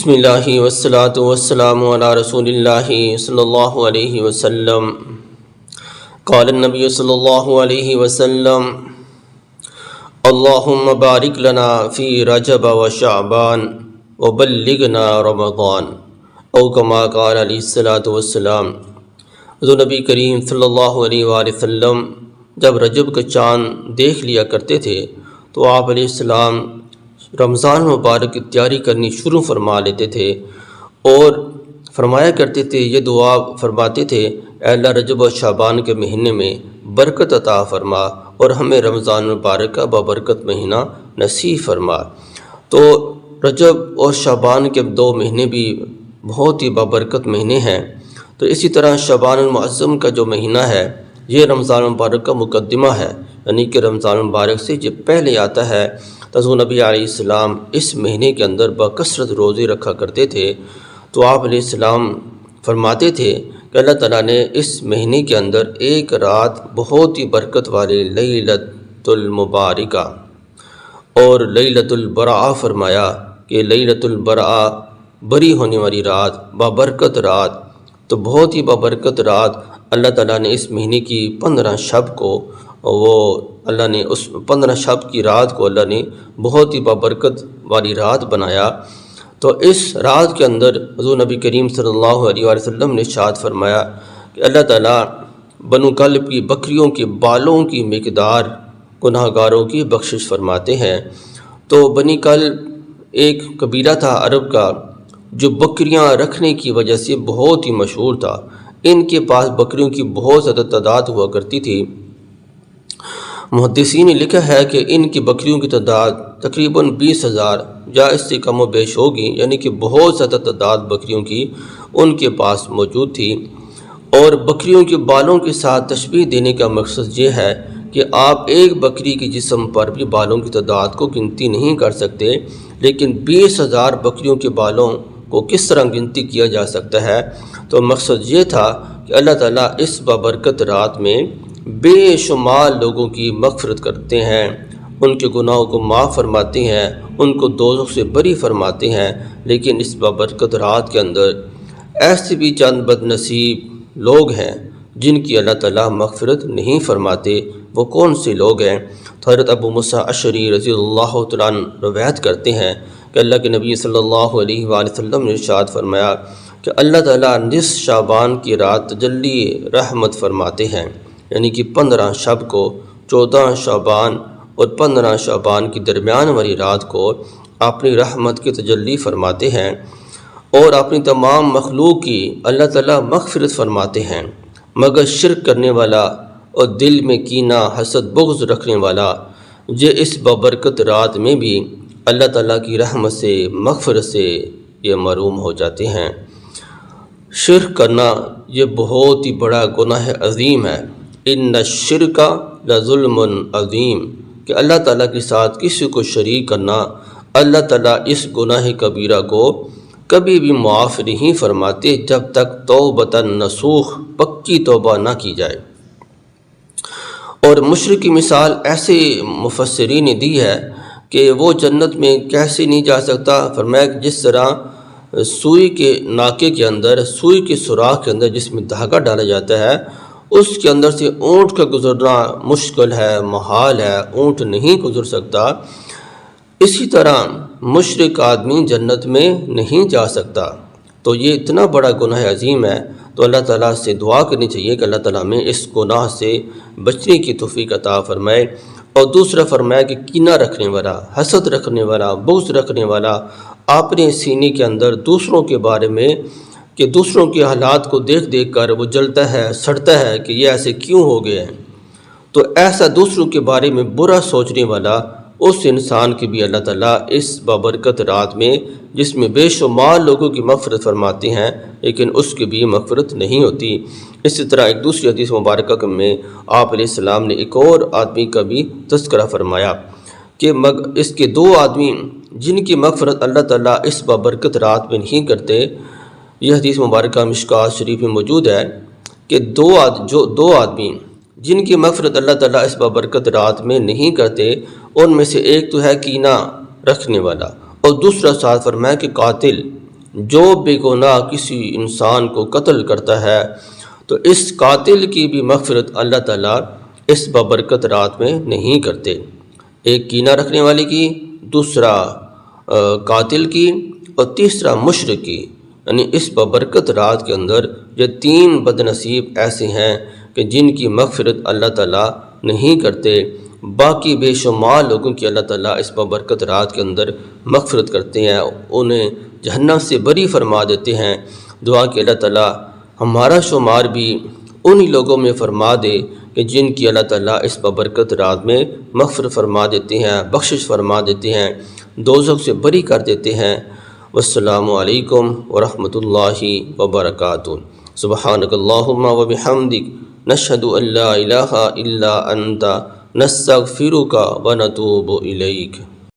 بسم اللہ والصلاة والسلام علی رسول اللہ صلی اللہ علیہ وسلم۔ قال النبی صلی اللہ علیہ وسلم: اللہم بارک لنا فی رجب و شعبان وبلغنا رمضان، او کما قال علیہ الصلاۃ والسلام۔ حضور نبی کریم صلی اللہ علیہ وآلہ وسلم جب رجب کا چاند دیکھ لیا کرتے تھے تو آپ علیہ السلام رمضان مبارک کی تیاری کرنی شروع فرما لیتے تھے اور فرمایا کرتے تھے، یہ دعا فرماتے تھے: اے اللہ، رجب و شعبان کے مہینے میں برکت عطا فرما اور ہمیں رمضان مبارک کا بابرکت مہینہ نصیب فرما۔ تو رجب اور شعبان کے دو مہینے بھی بہت ہی بابرکت مہینے ہیں۔ تو اسی طرح شعبان المعظم کا جو مہینہ ہے یہ رمضان مبارک کا مقدمہ ہے، یعنی کہ رمضان مبارک سے جو پہلے آتا ہے۔ حضور نبی علیہ السلام اس مہینے کے اندر بکثرت روزے رکھا کرتے تھے۔ تو آپ علیہ السلام فرماتے تھے کہ اللہ تعالیٰ نے اس مہینے کے اندر ایک رات بہت ہی برکت والی لیلۃ المبارکہ اور لیلۃ البراء فرمایا کہ لیلۃ البراء بری ہونے والی رات، بابرکت رات۔ تو بہت ہی بابرکت رات اللہ تعالیٰ نے اس مہینے کی 15 شب کو، اللہ نے اس 15 شب کی رات کو اللہ نے بہت ہی بابرکت والی رات بنایا۔ تو اس رات کے اندر حضور نبی کریم صلی اللہ علیہ وسلم نے ارشاد فرمایا کہ اللہ تعالیٰ بنو کلب کی بکریوں کے بالوں کی مقدار گناہ گاروں کی بخشش فرماتے ہیں۔ تو بنی کلب ایک قبیلہ تھا عرب کا جو بکریاں رکھنے کی وجہ سے بہت ہی مشہور تھا۔ ان کے پاس بکریوں کی بہت زیادہ تعداد ہوا کرتی تھی۔ محدثین نے لکھا ہے کہ ان کی بکریوں کی تعداد تقریباً 20,000 یا اس سے کم و بیش ہوگی، یعنی کہ بہت زیادہ تعداد بکریوں کی ان کے پاس موجود تھی۔ اور بکریوں کے بالوں کے ساتھ تشبیہ دینے کا مقصد یہ ہے کہ آپ ایک بکری کے جسم پر بھی بالوں کی تعداد کو گنتی نہیں کر سکتے، لیکن 20,000 بکریوں کے بالوں کو کس طرح گنتی کیا جا سکتا ہے۔ تو مقصد یہ تھا کہ اللہ تعالیٰ اس بابرکت رات میں بے شمار لوگوں کی مغفرت کرتے ہیں، ان کے گناہوں کو معاف فرماتے ہیں، ان کو دوزخ سے بری فرماتے ہیں۔ لیکن اس بابرکت رات کے اندر ایسے بھی چند بد نصیب لوگ ہیں جن کی اللہ تعالیٰ مغفرت نہیں فرماتے۔ وہ کون سے لوگ ہیں؟ تو حضرت ابو موسیٰ اشعری رضی اللہ تعالیٰ عنہ روایت کرتے ہیں کہ اللہ کے نبی صلی اللہ علیہ وآلہ وسلم نے ارشاد فرمایا کہ اللہ تعالیٰ نصف شعبان کی رات تجلی رحمت فرماتے ہیں، یعنی کہ 15 شب کو، 14 شعبان اور 15 شعبان کی درمیان والی رات کو اپنی رحمت کی تجلی فرماتے ہیں اور اپنی تمام مخلوق کی اللہ تعالیٰ مغفرت فرماتے ہیں، مگر شرک کرنے والا اور دل میں کینہ، حسد، بغض رکھنے والا یہ اس بابرکت رات میں بھی اللہ تعالیٰ کی رحمت سے، مغفرت سے یہ محروم ہو جاتے ہیں۔ شرک کرنا یہ بہت ہی بڑا گناہ عظیم ہے۔ ان الشرک لظلم عظیم، کہ اللہ تعالیٰ کے ساتھ کسی کو شریک کرنا، اللہ تعالیٰ اس گناہ کبیرہ کو کبھی بھی معاف نہیں فرماتے جب تک توبۃ نصوح، پکی توبہ نہ کی جائے۔ اور مشرک کی مثال ایسے مفسرین نے دی ہے کہ وہ جنت میں کیسے نہیں جا سکتا۔ فرمایا کہ جس طرح سوئی کے ناکے کے اندر، سوئی کے سوراخ کے اندر جس میں دھاگا ڈالا جاتا ہے، اس کے اندر سے اونٹ کا گزرنا مشکل ہے، محال ہے، اونٹ نہیں گزر سکتا، اسی طرح مشرک آدمی جنت میں نہیں جا سکتا۔ تو یہ اتنا بڑا گناہ عظیم ہے، تو اللہ تعالیٰ سے دعا کرنی چاہیے کہ اللہ تعالیٰ میں اس گناہ سے بچنے کی توفیق عطا فرمائے۔ اور دوسرا فرمایا کہ کینہ رکھنے والا، حسد رکھنے والا، بغض رکھنے والا اپنے سینے کے اندر دوسروں کے بارے میں، کہ دوسروں کے حالات کو دیکھ دیکھ کر وہ جلتا ہے، سڑتا ہے کہ یہ ایسے کیوں ہو گئے ہیں۔ تو ایسا دوسروں کے بارے میں برا سوچنے والا اس انسان کی بھی اللہ تعالیٰ اس بابرکت رات میں، جس میں بے شمار لوگوں کی مغفرت فرماتے ہیں، لیکن اس کی بھی مغفرت نہیں ہوتی۔ اسی طرح ایک دوسری حدیث مبارکہ میں آپ علیہ السلام نے ایک اور آدمی کا بھی تذکرہ فرمایا کہ اس کے 2 آدمی جن کی مغفرت اللہ تعالیٰ اس بابرکت رات میں نہیں کرتے۔ یہ حدیث مبارکہ مشکوٰۃ شریف میں موجود ہے کہ دو آدمی جن کی مغفرت اللہ تعالیٰ اس بابرکت رات میں نہیں کرتے، ان میں سے ایک تو ہے کینہ رکھنے والا، اور دوسرا ساتھ فرمایا کہ قاتل، جو بے گناہ کسی انسان کو قتل کرتا ہے تو اس قاتل کی بھی مغفرت اللہ تعالیٰ اس بابرکت رات میں نہیں کرتے۔ ایک کینہ رکھنے والے کی، دوسرا قاتل کی، اور تیسرا مشرک کی، یعنی اس بابرکت رات کے اندر یہ تین بد نصیب ایسے ہیں کہ جن کی مغفرت اللہ تعالیٰ نہیں کرتے۔ باقی بے شمار لوگوں کی اللہ تعالیٰ اس بابرکت رات کے اندر مغفرت کرتے ہیں، انہیں جہنم سے بری فرما دیتے ہیں۔ دعا کہ اللہ تعالیٰ ہمارا شمار بھی انہی لوگوں میں فرما دے کہ جن کی اللہ تعالیٰ اس بابرکت رات میں مغفرت فرما دیتے ہیں، بخشش فرما دیتے ہیں، دوزخ سے بری کر دیتے ہیں۔ والسلام علیکم ورحمۃ اللہ وبرکاتہ۔ سبحانک اللہم وبحمدک، نشہد ان لا الہ الا انت، نستغفرک ونتوب الیک۔